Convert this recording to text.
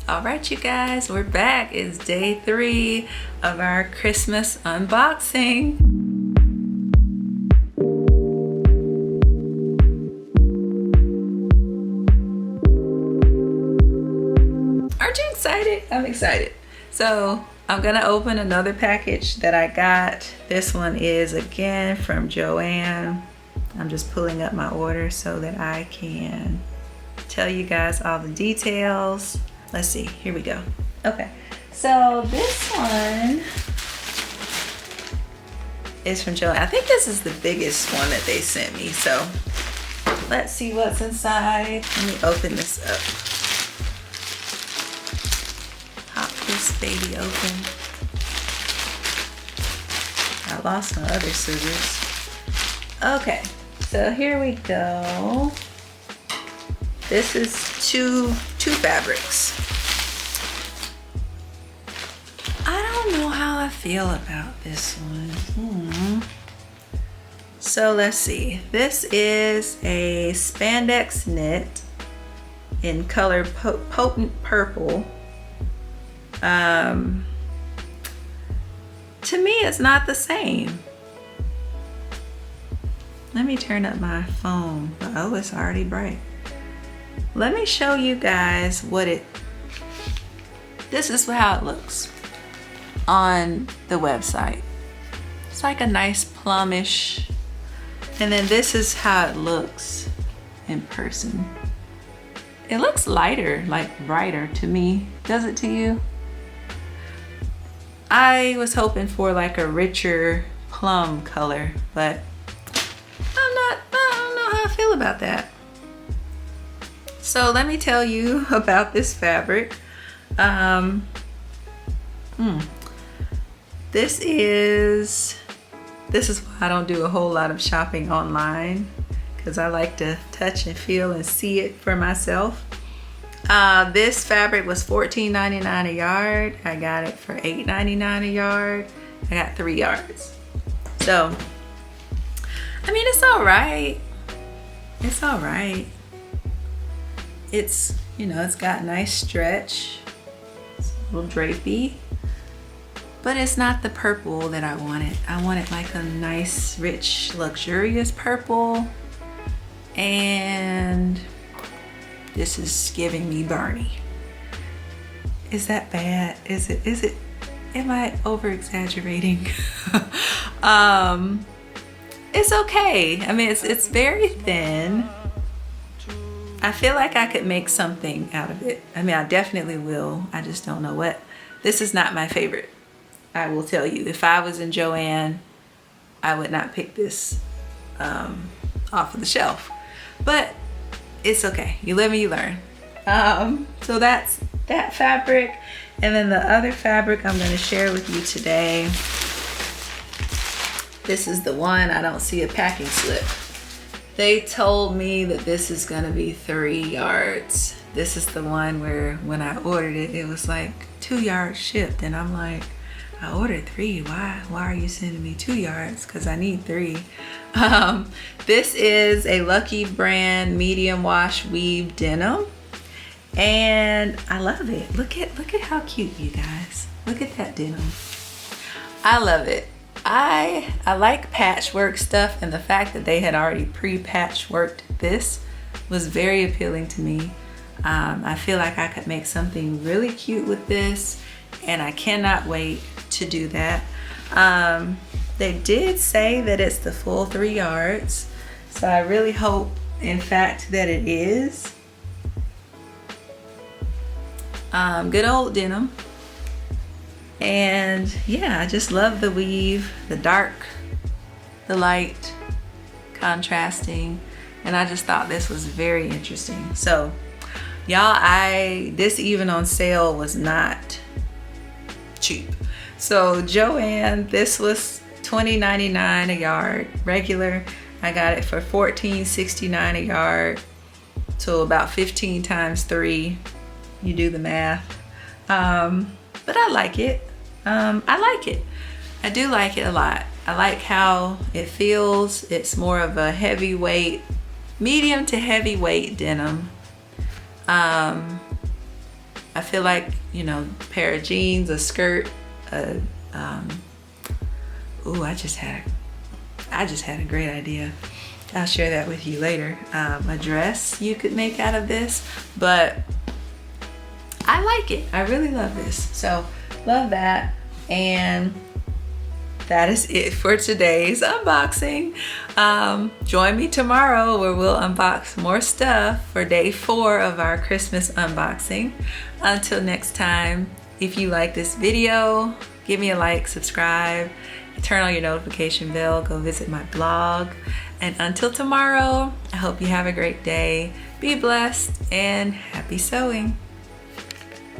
All right, you guys, we're back. It's day 3 of our Christmas unboxing. Aren't you excited? I'm excited. So I'm gonna open another package that I got. This one is again from JOANN. I'm just pulling up my order so that I can tell you guys all the details. Let's see, here we go. Okay, so this one is from JOANN. I think this is the biggest one that they sent me. So let's see what's inside. Let me open this up. Pop this baby open. I lost my other scissors. Okay, so here we go. This is two fabrics. I don't know how I feel about this one. So let's see. This is a spandex knit in color potent purple. To me, it's not the same. Let me turn up my phone. Oh, it's already bright. Let me show you guys this is how it looks on the website. It's like a nice plumish, and then this is how it looks in person. It looks lighter, like brighter to me. Does it to you? I was hoping for like a richer plum color, but I don't know how I feel about that. So let me tell you about this fabric. This is why I don't do a whole lot of shopping online, because I like to touch and feel and see it for myself. This fabric was $14.99 a yard. I got it for $8.99 a yard. I got 3 yards. So, I mean, it's all right. It's all right. It's, you know, it's got nice stretch. It's a little drapey. But it's not the purple that I wanted. I wanted like a nice, rich, luxurious purple. And this is giving me Barney. Is that bad? Is it, am I over exaggerating? It's okay. I mean, it's very thin. I feel like I could make something out of it. I mean, I definitely will. I just don't know what. This is not my favorite. I will tell you. If I was in JOANN, I would not pick this off of the shelf. But it's okay. You live and you learn. So that's that fabric. And then the other fabric I'm going to share with you today. This is the one. I don't see a packing slip. They told me that this is gonna be 3 yards. This is the one where when I ordered it, it was like 2 yards shipped. And I'm like, I ordered 3, why are you sending me 2 yards? Cause I need 3. This is a Lucky Brand medium wash weave denim. And I love it. Look at how cute, you guys. Look at that denim. I love it. I like patchwork stuff, and the fact that they had already pre-patchworked this was very appealing to me. I feel like I could make something really cute with this, and I cannot wait to do that. They did say that it's the full 3 yards, so I really hope, in fact, that it is. Good old denim. And yeah, I just love the weave, the dark, the light, contrasting. And I just thought this was very interesting. So y'all, this even on sale was not cheap. So JOANN, this was $20.99 a yard regular. I got it for $14.69 a yard. So about 15 times 3. You do the math. But I like it. I like it. I do like it a lot. I like how it feels. It's more of a heavyweight, medium to heavyweight denim. I feel like, you know, pair of jeans, a skirt, ooh, I just had a great idea. I'll share that with you later. A dress you could make out of this, but I like it. I really love this. So love that. And that is it for today's unboxing. Join me tomorrow where we'll unbox more stuff for day 4 of our Christmas unboxing. Until next time, if you like this video, give me a like, subscribe, turn on your notification bell, go visit my blog. And until tomorrow, I hope you have a great day. Be blessed and happy sewing.